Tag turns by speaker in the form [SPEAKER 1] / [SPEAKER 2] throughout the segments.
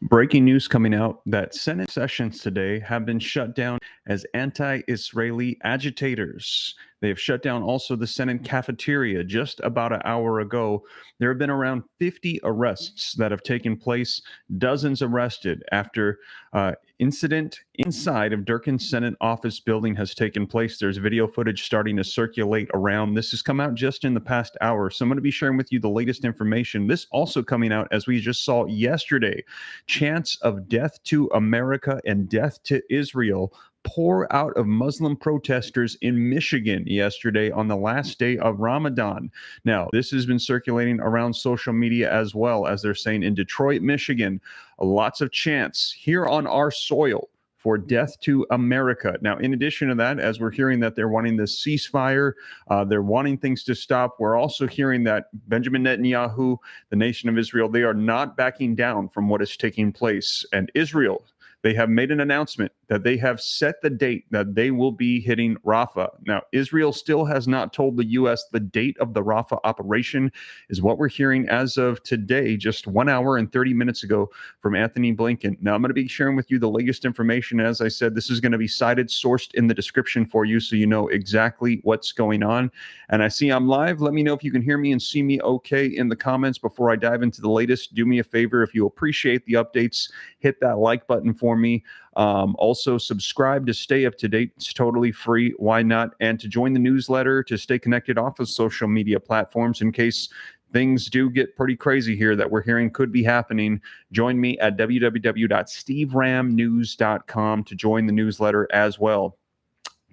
[SPEAKER 1] Breaking news coming out that Senate sessions today have been shut down as anti-Israeli agitators. They have shut down also the Senate cafeteria just about an hour ago. There have been around 50 arrests that have taken place, dozens arrested after incident inside of Durkin's Senate office building has taken place. There's video footage starting to circulate around. This has come out just in the past hour. So I'm going to be sharing with you the latest information. This also coming out as we just saw yesterday. Chants of death to America and death to Israel pour out of Muslim protesters in Michigan yesterday on the last day of Ramadan. Now, this has been circulating around social media as well, as they're saying in Detroit, Michigan, lots of chants here on our soil for death to America. Now, in addition to that, as we're hearing that they're wanting this ceasefire, they're wanting things to stop, we're also hearing that Benjamin Netanyahu, the nation of Israel, they are not backing down from what is taking place. And Israel, they have made an announcement that they have set the date that they will be hitting Rafah. Now, Israel still has not told the U.S. the date of the Rafah operation, is what we're hearing as of today, just 1 hour and 30 minutes ago from Anthony Blinken. Now, I'm going to be sharing with you the latest information. As I said, this is going to be cited, sourced in the description for you so you know exactly what's going on. And I see I'm live. Let me know if you can hear me and see me okay in the comments before I dive into the latest. Do me a favor, if you appreciate the updates, hit that like button for me. Also, subscribe to stay up to date. It's totally free. Why not? And to join the newsletter to stay connected off of social media platforms in case things do get pretty crazy here that we're hearing could be happening. Join me at www.steveramnews.com to join the newsletter as well.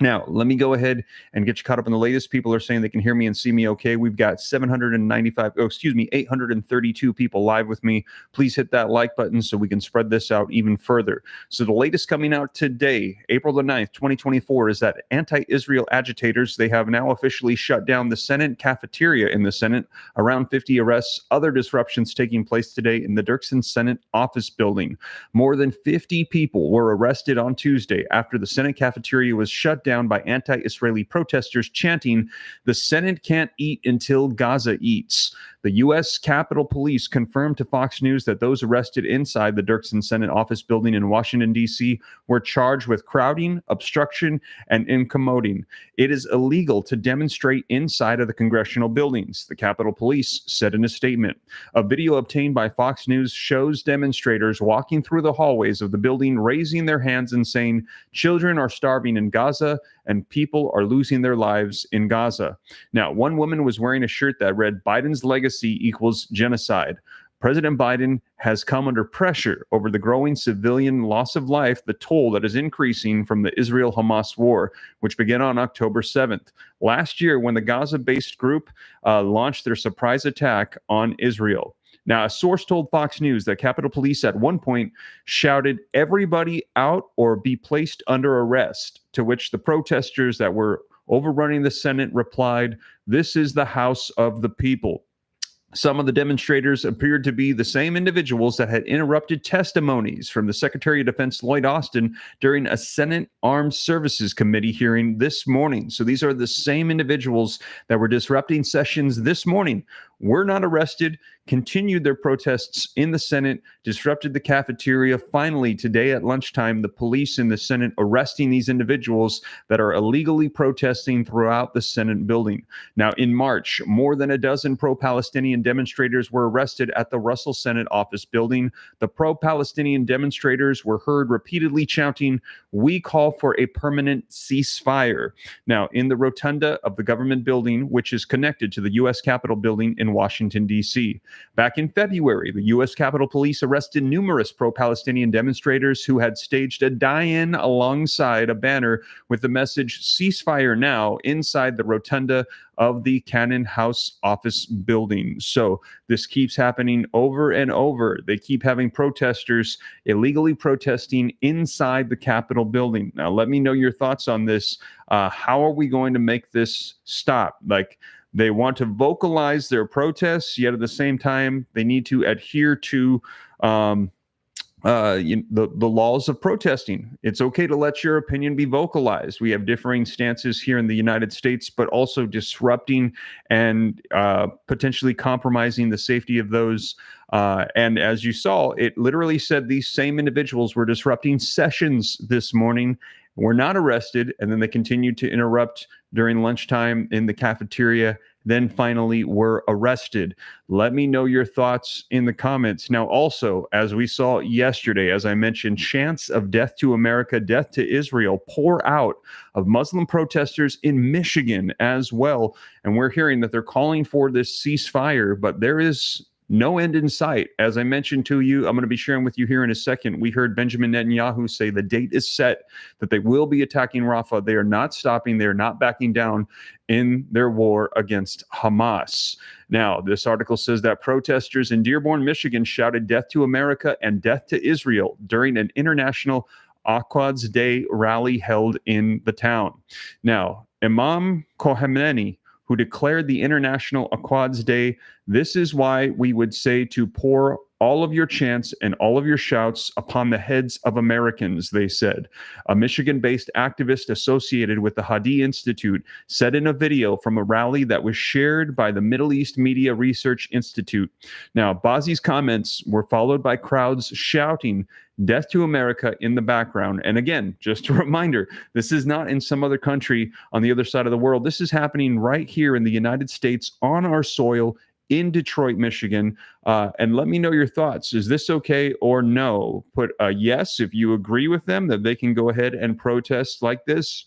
[SPEAKER 1] Now, let me go ahead and get you caught up on the latest. People are saying they can hear me and see me okay. We've got 832 people live with me. Please hit that like button so we can spread this out even further. So the latest coming out today, April the 9th, 2024, is that anti-Israel agitators, they have now officially shut down the Senate cafeteria in the Senate. Around 50 arrests, other disruptions taking place today in the Dirksen Senate office building. More than 50 people were arrested on Tuesday after the Senate cafeteria was shut down by anti-Israeli protesters chanting, "The Senate can't eat until Gaza eats." The U.S. Capitol Police confirmed to Fox News that those arrested inside the Dirksen Senate office building in Washington, D.C. were charged with crowding, obstruction, and incommoding. It is illegal to demonstrate inside of the congressional buildings, the Capitol Police said in a statement. A video obtained by Fox News shows demonstrators walking through the hallways of the building, raising their hands and saying, "Children are starving in Gaza, and people are losing their lives in Gaza." Now, one woman was wearing a shirt that read, "Biden's legacy equals genocide." President Biden has come under pressure over the growing civilian loss of life, the toll that is increasing from the Israel-Hamas war, which began on October 7th. Last year, when the Gaza-based group launched their surprise attack on Israel. Now, a source told Fox News that Capitol Police at one point shouted, "Everybody out or be placed under arrest," to which the protesters that were overrunning the Senate replied, "This is the House of the People." Some of the demonstrators appeared to be the same individuals that had interrupted testimonies from the Secretary of Defense Lloyd Austin during a Senate Armed Services Committee hearing this morning. So these are the same individuals that were disrupting sessions this morning. Were not arrested, continued their protests in the Senate, disrupted the cafeteria. Finally, today at lunchtime, the police in the Senate arresting these individuals that are illegally protesting throughout the Senate building. Now, in March, more than a dozen pro-Palestinian demonstrators were arrested at the Russell Senate office building. The pro-Palestinian demonstrators were heard repeatedly chanting, "We call for a permanent ceasefire." Now, in the rotunda of the government building, which is connected to the U.S. Capitol building in Washington, D.C. Back in February, the U.S. Capitol Police arrested numerous pro-Palestinian demonstrators who had staged a die-in alongside a banner with the message "Ceasefire Now" inside the rotunda of the Cannon House office building. So this keeps happening over and over. They keep having protesters illegally protesting inside the Capitol building. Now, let me know your thoughts on this. How are we going to make this stop? Like, they want to vocalize their protests, yet at the same time, they need to adhere to the laws of protesting. It's okay to let your opinion be vocalized. We have differing stances here in the United States, but also disrupting and potentially compromising the safety of those. And as you saw, it literally said these same individuals were disrupting sessions this morning, were not arrested, and then they continued to interrupt during lunchtime in the cafeteria, then finally were arrested. Let me know your thoughts in the comments. Now, also, as we saw yesterday, as I mentioned, chants of death to America, death to Israel pour out of Muslim protesters in Michigan as well. And we're hearing that they're calling for this ceasefire, but there is no end in sight. As I mentioned to you, I'm going to be sharing with you here in a second. We heard Benjamin Netanyahu say the date is set, that they will be attacking Rafah. They are not stopping. They are not backing down in their war against Hamas. Now, this article says that protesters in Dearborn, Michigan shouted death to America and death to Israel during an international Aqds Day rally held in the town. Now, Imam Khomeini, who declared the International Aqds Day, this is why we would say to pour all of your chants and all of your shouts upon the heads of Americans, they said. A Michigan-based activist associated with the Hadi Institute said in a video from a rally that was shared by the Middle East Media Research Institute. Now, Bazi's comments were followed by crowds shouting death to America in the background. And again, just a reminder, this is not in some other country on the other side of the world. This is happening right here in the United States on our soil in Detroit, Michigan. And let me know your thoughts. Is this okay or no? Put a yes if you agree with them that they can go ahead and protest like this.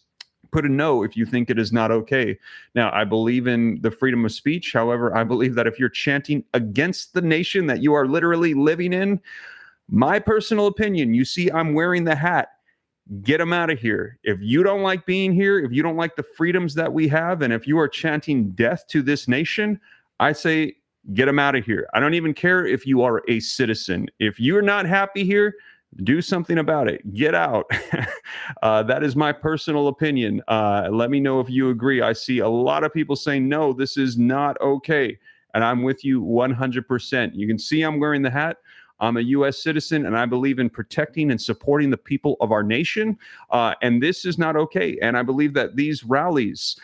[SPEAKER 1] Put a no if you think it is not okay. Now, I believe in the freedom of speech. However, I believe that if you're chanting against the nation that you are literally living in, my personal opinion, you see, I'm wearing the hat. Get them out of here. If you don't like being here, if you don't like the freedoms that we have, and if you are chanting death to this nation, I say get them out of here. I don't even care if you are a citizen. If you're not happy here, do something about it. Get out. That is my personal opinion. Let me know if you agree. I see a lot of people saying, no, this is not okay. And I'm with you 100%. You can see I'm wearing the hat. I'm a U.S. citizen, and I believe in protecting and supporting the people of our nation. And this is not okay. And I believe that these rallies,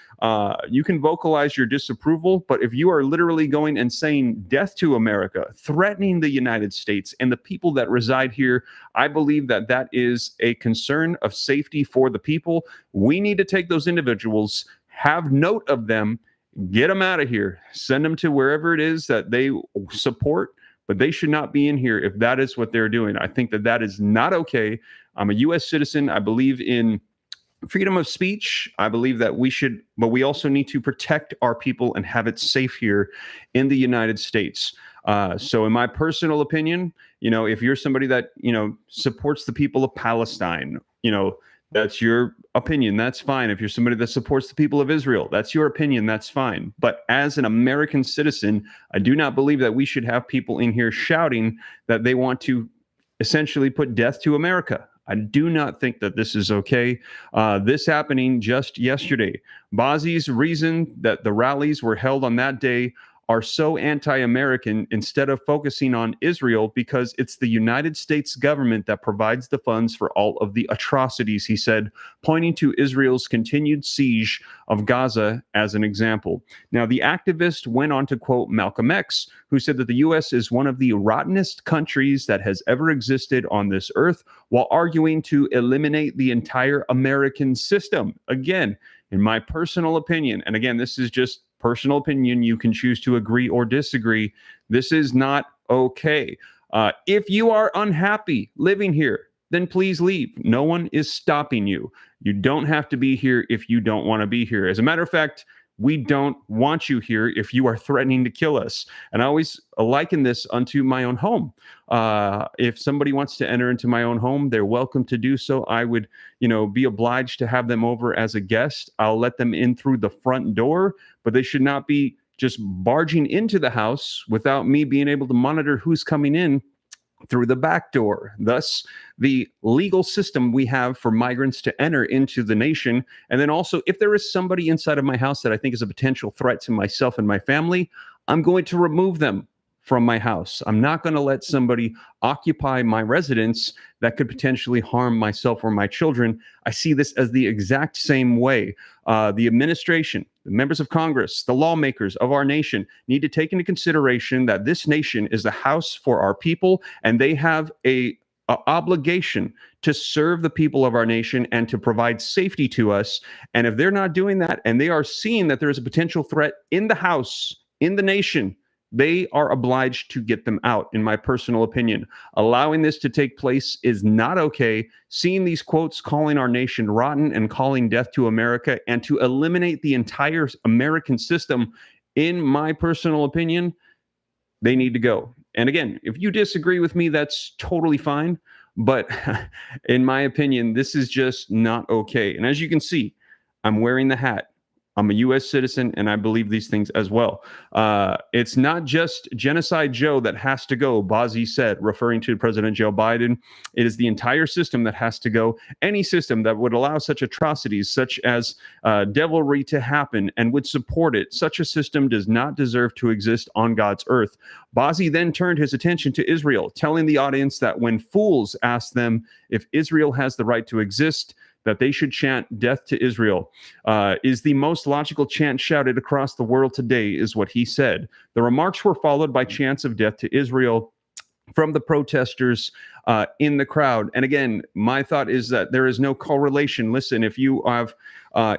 [SPEAKER 1] you can vocalize your disapproval, but if you are literally going and saying death to America, threatening the United States and the people that reside here, I believe that that is a concern of safety for the people. We need to take those individuals, have note of them, get them out of here, send them to wherever it is that they support. But they should not be in here if that is what they're doing. I think that that is not okay. I'm a U.S. citizen. I believe in freedom of speech. I believe that we should, but we also need to protect our people and have it safe here in the United States. So in my personal opinion, if you're somebody that, supports the people of Palestine, that's your opinion. That's fine. If you're somebody that supports the people of Israel, that's your opinion. That's fine. But as an American citizen, I do not believe that we should have people in here shouting that they want to essentially put death to America. I do not think that this is okay. This happening just yesterday. Bazi's reason that the rallies were held on that day are so anti-American instead of focusing on Israel because it's the United States government that provides the funds for all of the atrocities, he said, pointing to Israel's continued siege of Gaza as an example. Now, the activist went on to quote Malcolm X, who said that the U.S. is one of the rottenest countries that has ever existed on this earth, while arguing to eliminate the entire American system. Again, in my personal opinion, and again, this is just personal opinion, you can choose to agree or disagree. This is not okay. If you are unhappy living here, then please leave. No one is stopping you. You don't have to be here if you don't want to be here. As a matter of fact, we don't want you here if you are threatening to kill us. And I always liken this unto my own home. If somebody wants to enter into my own home, they're welcome to do so. I would, be obliged to have them over as a guest. I'll let them in through the front door, but they should not be just barging into the house without me being able to monitor who's coming in through the back door. Thus, the legal system we have for migrants to enter into the nation. And then also, if there is somebody inside of my house that I think is a potential threat to myself and my family, I'm going to remove them from my house. I'm not going to let somebody occupy my residence that could potentially harm myself or my children. I see this as the exact same way. The administration, the members of Congress, the lawmakers of our nation need to take into consideration that this nation is the house for our people, and they have a obligation to serve the people of our nation and to provide safety to us. And if they're not doing that, and they are seeing that there is a potential threat in the house, in the nation, they are obliged to get them out, in my personal opinion. Allowing this to take place is not okay. Seeing these quotes calling our nation rotten and calling death to America and to eliminate the entire American system, in my personal opinion, they need to go. And again, if you disagree with me, that's totally fine. But in my opinion, this is just not okay. And as you can see, I'm wearing the hat. I'm a U.S. citizen, and I believe these things as well. It's not just Genocide Joe that has to go, Bozzy said, referring to President Joe Biden. It is the entire system that has to go. Any system that would allow such atrocities, such as devilry to happen and would support it, such a system does not deserve to exist on God's earth. Bozzy then turned his attention to Israel, telling the audience that when fools ask them if Israel has the right to exist, that they should chant death to Israel, is the most logical chant shouted across the world today, is what he said. The remarks were followed by chants of death to Israel from the protesters in the crowd. And again, my thought is that there is no correlation. Listen, if you have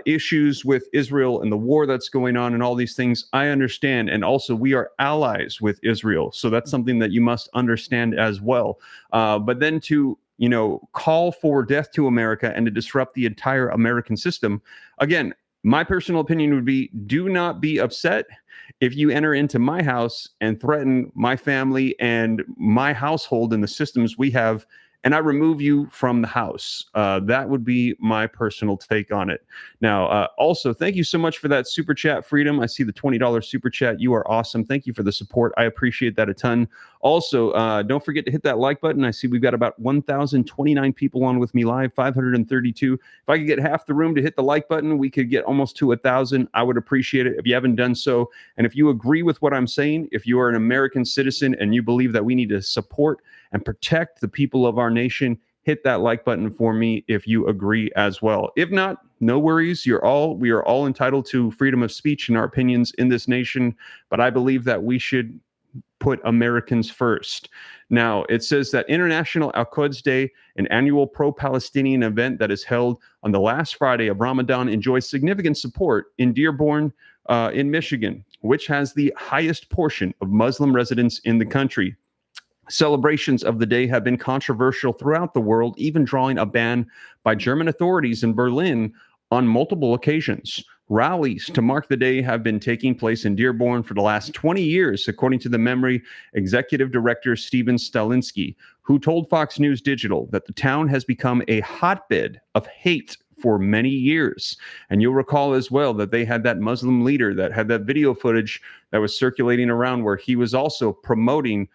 [SPEAKER 1] issues with Israel and the war that's going on and all these things, I understand. And also, we are allies with Israel. So that's something that you must understand as well. But then to call for death to America and to disrupt the entire American system. Again, my personal opinion would be, do not be upset if you enter into my house and threaten my family and my household and the systems we have, and I remove you from the house. That would be my personal take on it. Now, also, thank you so much for that super chat, Freedom. I see the $20 super chat. You are awesome. Thank you for the support. I appreciate that a ton. Also, don't forget to hit that like button. I see we've got about 1,029 people on with me live, 532. If I could get half the room to hit the like button, we could get almost to 1,000. I would appreciate it if you haven't done so. And if you agree with what I'm saying, if you are an American citizen and you believe that we need to support and protect the people of our nation, hit that like button for me if you agree as well. If not, no worries. We are all entitled to freedom of speech and our opinions in this nation, but I believe that we should put Americans first. Now, it says that International Al-Quds Day, an annual pro-Palestinian event that is held on the last Friday of Ramadan, enjoys significant support in Dearborn, in Michigan, which has the highest portion of Muslim residents in the country. Celebrations of the day have been controversial throughout the world, even drawing a ban by German authorities in Berlin on multiple occasions. Rallies to mark the day have been taking place in Dearborn for the last 20 years, according to the Memory Executive Director Steven Stalinsky, who told Fox News Digital that the town has become a hotbed of hate for many years. And you'll recall as well that they had that Muslim leader that had that video footage that was circulating around where he was also promoting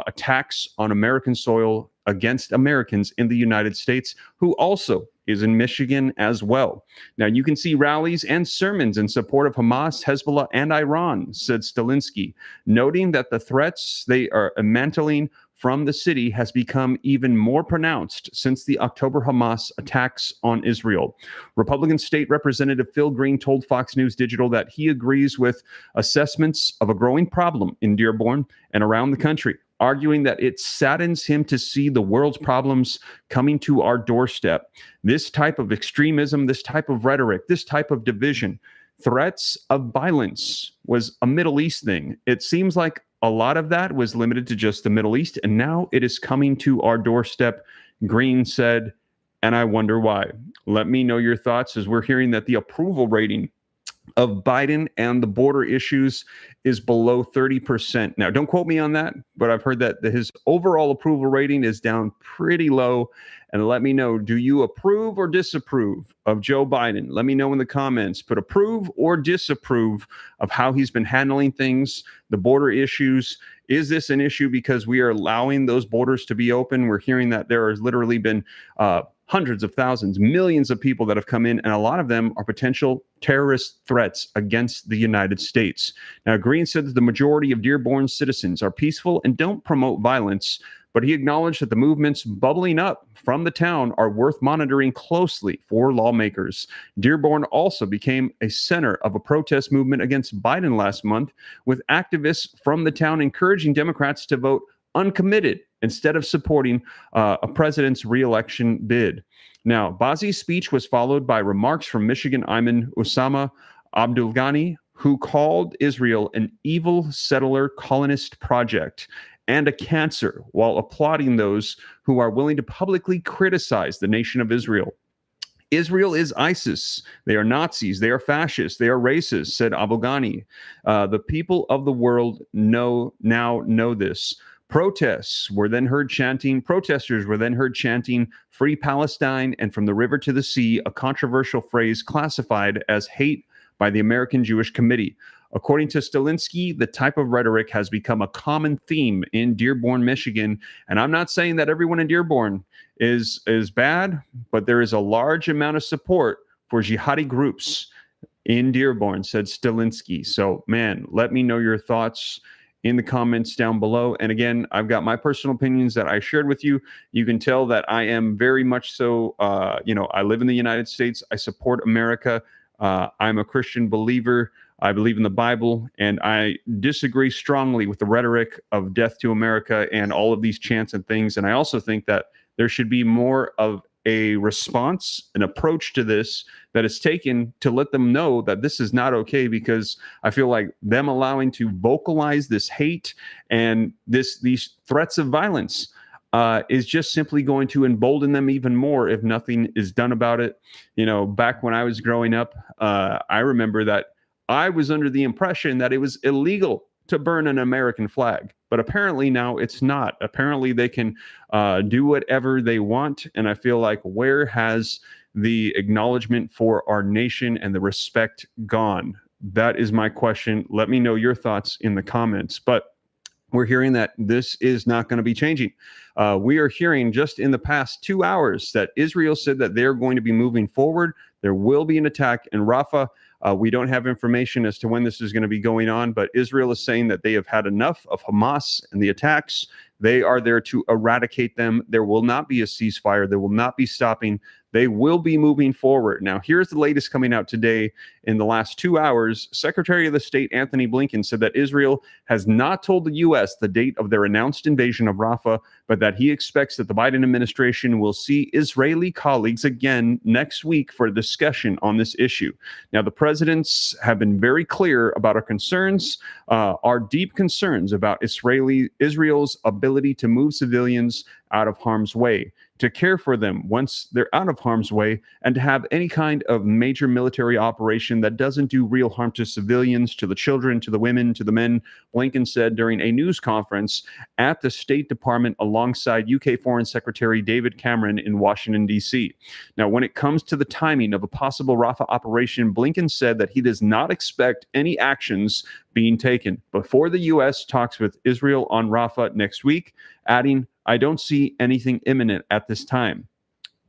[SPEAKER 1] attacks on American soil against Americans in the United States, who also is in Michigan as well. Now, you can see rallies and sermons in support of Hamas, Hezbollah, and Iran, said Stalinsky, noting that the threats they are mantling from the city has become even more pronounced since the October Hamas attacks on Israel. Republican State Representative Phil Green told Fox News Digital that he agrees with assessments of a growing problem in Dearborn and around the country, arguing that it saddens him to see the world's problems coming to our doorstep. This type of extremism, this type of rhetoric, this type of division, threats of violence was a Middle East thing. It seems like a lot of that was limited to just the Middle East, and now it is coming to our doorstep, Green said, and I wonder why. Let me know your thoughts, as we're hearing that the approval rating of Biden and the border issues is below 30%. Now, don't quote me on that, but I've heard that his overall approval rating is down pretty low. And let me know, do you approve or disapprove of Joe Biden? Let me know in the comments. Put approve or disapprove of how he's been handling things, the border issues. Is this an issue because we are allowing those borders to be open? We're hearing that there has literally been hundreds of thousands, millions of people that have come in, and a lot of them are potential terrorist threats against the United States. Now, Green said that the majority of Dearborn citizens are peaceful and don't promote violence, but he acknowledged that the movements bubbling up from the town are worth monitoring closely for lawmakers. Dearborn also became a center of a protest movement against Biden last month, with activists from the town encouraging Democrats to vote uncommitted instead of supporting a president's reelection bid. Now, Bazi's speech was followed by remarks from Michigan Ayman Osama Abdulghani, who called Israel an evil settler colonist project and a cancer, while applauding those who are willing to publicly criticize the nation of Israel. Israel is ISIS. They are Nazis. They are fascists. They are racist, said Abdulghani. The people of the world now know this. Protesters were then heard chanting, "Free Palestine" and "From the river to the sea," a controversial phrase classified as hate by the American Jewish Committee. According to Stalinsky, the type of rhetoric has become a common theme in Dearborn, Michigan. And I'm not saying that everyone in Dearborn is bad, but there is a large amount of support for jihadi groups in Dearborn, said Stalinsky. So, man, let me know your thoughts in the comments down below. And again, I've got my personal opinions that I shared with you. You can tell that I am very much so, I live in the United States. I support America. I'm a Christian believer. I believe in the Bible, and I disagree strongly with the rhetoric of death to America and all of these chants and things. And I also think that there should be more of a response, an approach to this that is taken to let them know that this is not okay, because I feel like them allowing to vocalize this hate and these threats of violence is just simply going to embolden them even more if nothing is done about it. You know, back when I was growing up, I remember that I was under the impression that it was illegal to burn an American flag, but apparently now it's not. Apparently they can do whatever they want, and I feel like, where has the acknowledgement for our nation and the respect gone? That is my question. Let me know your thoughts in the comments. But we're hearing that this is not going to be changing. We are hearing just in the past 2 hours that Israel said that they're going to be moving forward. There will be an attack in Rafah. We don't have information as to when this is going to be going on, but Israel is saying that they have had enough of Hamas and the attacks. They are there to eradicate them. There will not be a ceasefire. There will not be stopping. They will be moving forward. Now, here's the latest coming out today. In the last 2 hours, Secretary of State Anthony Blinken said that Israel has not told the U.S. the date of their announced invasion of Rafah, but that he expects that the Biden administration will see Israeli colleagues again next week for a discussion on this issue. Now, the presidents have been very clear about our concerns, our deep concerns about Israel's ability to move civilians out of harm's way, to care for them once they're out of harm's way, and to have any kind of major military operation that doesn't do real harm to civilians, to the children, to the women, to the men, Blinken said during a news conference at the State Department alongside UK Foreign Secretary David Cameron in Washington, D.C. Now, when it comes to the timing of a possible Rafah operation, Blinken said that he does not expect any actions being taken before the U.S. talks with Israel on Rafah next week, adding, "I don't see anything imminent at this time."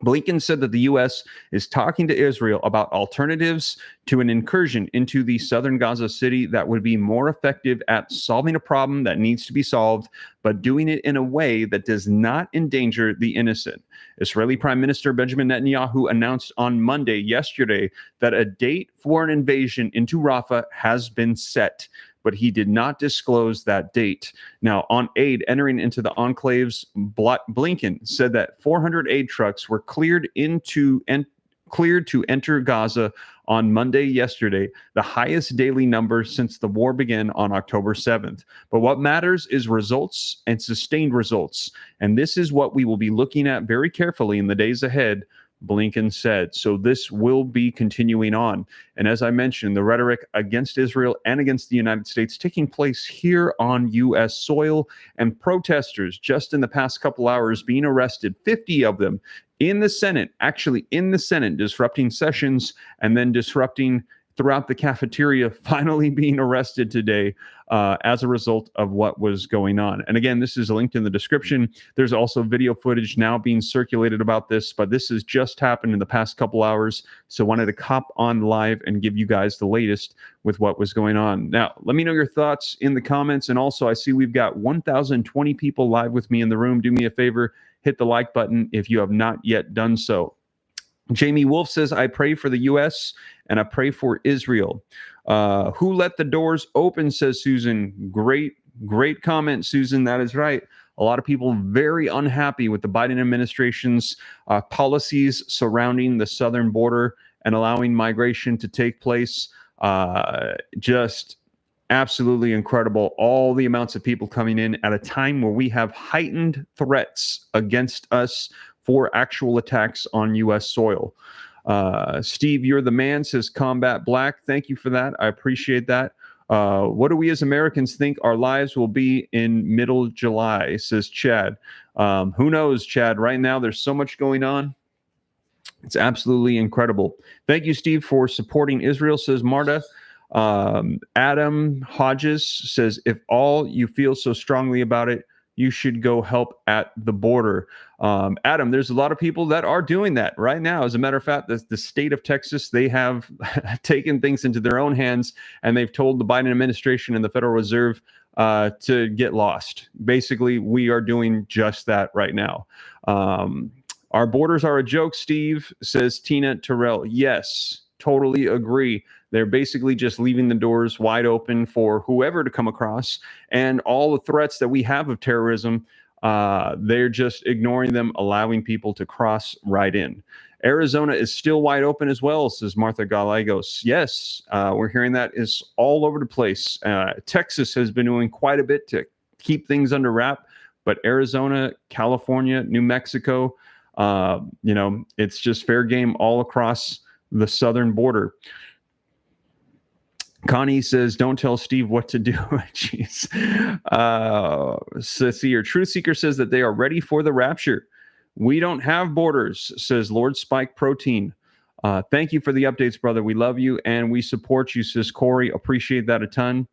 [SPEAKER 1] Blinken said that the U.S. is talking to Israel about alternatives to an incursion into the southern Gaza city that would be more effective at solving a problem that needs to be solved, but doing it in a way that does not endanger the innocent. Israeli Prime Minister Benjamin Netanyahu announced on Monday, yesterday, that a date for an invasion into Rafah has been set, but he did not disclose that date. Now, on aid entering into the enclaves, Blinken said that 400 aid trucks were cleared to enter Gaza on Monday yesterday, the highest daily number since the war began on October 7th. But what matters is results and sustained results. And this is what we will be looking at very carefully in the days ahead, Blinken said. So this will be continuing on. And as I mentioned, the rhetoric against Israel and against the United States taking place here on U.S. soil, and protesters just in the past couple hours being arrested, 50 of them in the Senate, disrupting sessions and then disrupting throughout the cafeteria finally being arrested today as a result of what was going on. And again, this is linked in the description. There's also video footage now being circulated about this, but this has just happened in the past couple hours. So wanted to hop on live and give you guys the latest with what was going on. Now, let me know your thoughts in the comments. And also, I see we've got 1,020 people live with me in the room. Do me a favor, hit the like button if you have not yet done so. Jamie Wolf says, I pray for the U.S. and I pray for Israel. Who let the doors open, says Susan. Great comment, Susan. That is right. A lot of people very unhappy with the Biden administration's policies surrounding the southern border and allowing migration to take place. Just absolutely incredible. All the amounts of people coming in at a time where we have heightened threats against us for actual attacks on U.S. soil. Steve, you're the man, says Combat Black. Thank you for that. I appreciate that. What do we as Americans think our lives will be in middle July, says Chad. Who knows, Chad? Right now, there's so much going on. It's absolutely incredible. Thank you, Steve, for supporting Israel, says Marta. Adam Hodges says, if all you feel so strongly about it, you should go help at the border. Adam, there's a lot of people that are doing that right now. As a matter of fact, the state of Texas, they have taken things into their own hands, and they've told the Biden administration and the Federal Reserve to get lost. Basically, we are doing just that right now. Our borders are a joke, Steve, says Tina Terrell. Yes, totally agree. They're basically just leaving the doors wide open for whoever to come across. And all the threats that we have of terrorism, they're just ignoring them, allowing people to cross right in. Arizona is still wide open as well, says Martha Gallegos. Yes, we're hearing that is all over the place. Texas has been doing quite a bit to keep things under wrap, but Arizona, California, New Mexico, it's just fair game all across the southern border. Connie says, don't tell Steve what to do. Jeez. Cecile, Truth Seeker says that they are ready for the rapture. We don't have borders, says Lord Spike Protein. Thank you for the updates, brother. We love you and we support you, says Corey. Appreciate that a ton.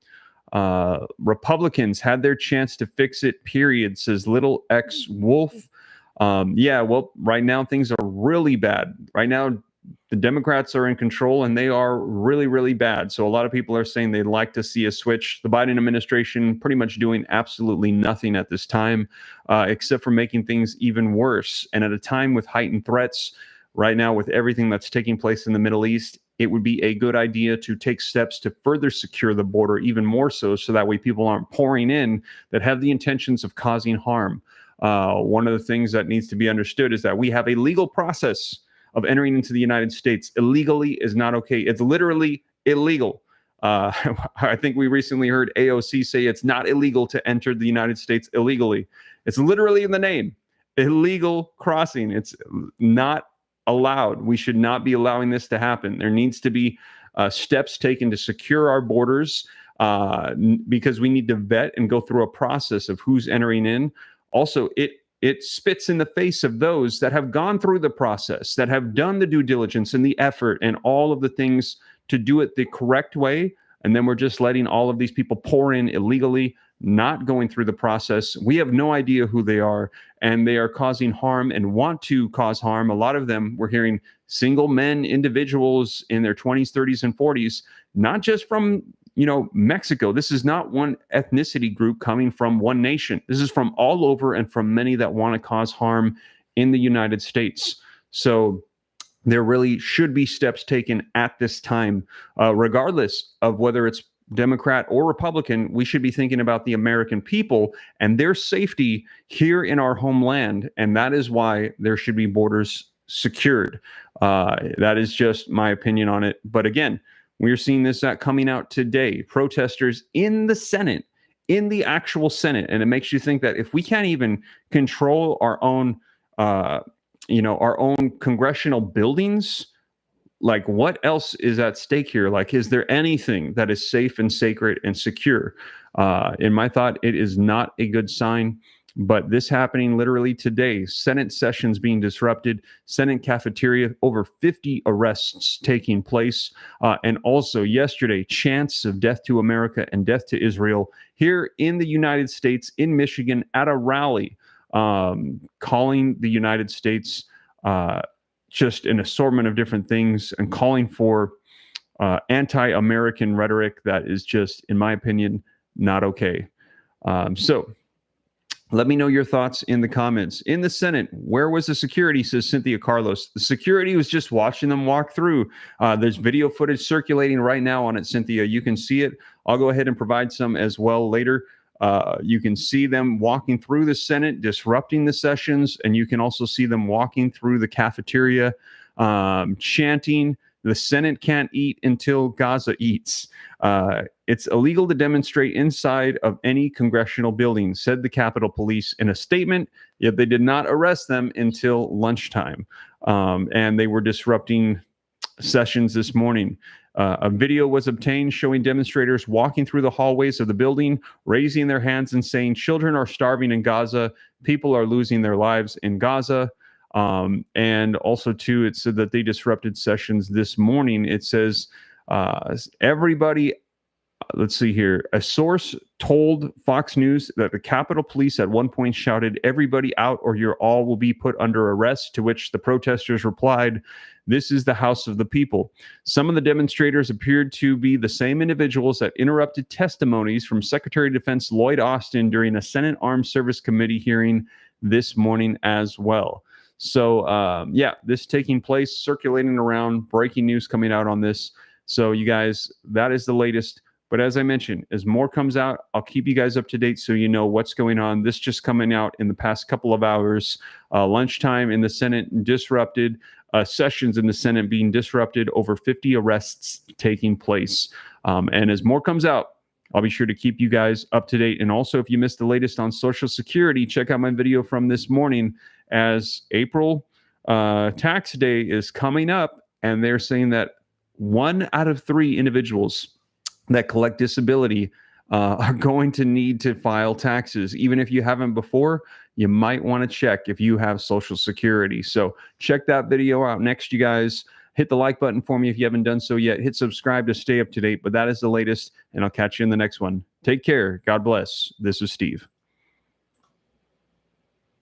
[SPEAKER 1] Republicans had their chance to fix it, period, says Little X Wolf. Yeah, well, right now things are really bad. Right now, the Democrats are in control and they are really, really bad. So a lot of people are saying they'd like to see a switch. The Biden administration pretty much doing absolutely nothing at this time, except for making things even worse. And at a time with heightened threats right now, with everything that's taking place in the Middle East, it would be a good idea to take steps to further secure the border even more so that way people aren't pouring in that have the intentions of causing harm. One of the things that needs to be understood is that we have a legal process of entering into the United States. Illegally is not okay. It's literally illegal. I think we recently heard AOC say it's not illegal to enter the United States illegally. It's literally in the name. Illegal crossing. It's not allowed. We should not be allowing this to happen. There needs to be steps taken to secure our borders because we need to vet and go through a process of who's entering in. Also, it spits in the face of those that have gone through the process, that have done the due diligence and the effort and all of the things to do it the correct way. And then we're just letting all of these people pour in illegally, not going through the process. We have no idea who they are, and they are causing harm and want to cause harm. A lot of them, we're hearing single men, individuals in their 20s, 30s, and 40s, not just from Mexico. This is not one ethnicity group coming from one nation. This is from all over and from many that want to cause harm in the United States. So there really should be steps taken at this time, regardless of whether it's Democrat or Republican. We should be thinking about the American people and their safety here in our homeland. And that is why there should be borders secured. That is just my opinion on it. But again, we are seeing this coming out today. Protesters in the Senate, in the actual Senate. And it makes you think that if we can't even control our own, our own congressional buildings, like what else is at stake here? Like, is there anything that is safe and sacred and secure? In my thought, it is not a good sign. But this happening literally today. Senate sessions being disrupted, Senate cafeteria, over 50 arrests taking place. And also yesterday, chants of death to America and death to Israel here in the United States, in Michigan, at a rally, calling the United States just an assortment of different things and calling for anti-American rhetoric that is just, in my opinion, not okay. So let me know your thoughts in the comments. In the Senate, where was the security, says Cynthia Carlos. The security was just watching them walk through. There's video footage circulating right now on it, Cynthia. You can see it. I'll go ahead and provide some as well later. You can see them walking through the Senate, disrupting the sessions, and you can also see them walking through the cafeteria, chanting, "The Senate can't eat until Gaza eats." It's illegal to demonstrate inside of any congressional building, said the Capitol Police in a statement, yet they did not arrest them until lunchtime. And they were disrupting sessions this morning. A video was obtained showing demonstrators walking through the hallways of the building, raising their hands and saying, "Children are starving in Gaza. People are losing their lives in Gaza." And also, too, it said that they disrupted sessions this morning. It says, everybody, let's see here. A source told Fox News that the Capitol Police at one point shouted, "Everybody out or you all will be put under arrest," to which the protesters replied, "This is the House of the People." Some of the demonstrators appeared to be the same individuals that interrupted testimonies from Secretary of Defense Lloyd Austin during a Senate Armed Service Committee hearing this morning as well. So, yeah, this taking place, circulating around, breaking news coming out on this. So, you guys, that is the latest. But as I mentioned, as more comes out, I'll keep you guys up to date so you know what's going on. This just coming out in the past couple of hours. Lunchtime in the Senate disrupted. Sessions in the Senate being disrupted. Over 50 arrests taking place. And as more comes out, I'll be sure to keep you guys up to date. And also, if you missed the latest on Social Security, check out my video from this morning, as April tax day is coming up. And they're saying that 1 out of 3 individuals that collect disability are going to need to file taxes. Even if you haven't before, you might want to check if you have Social Security. So check that video out next, you guys. Hit the like button for me if you haven't done so yet. Hit subscribe to stay up to date. But that is the latest, and I'll catch you in the next one. Take care. God bless. This is Steve.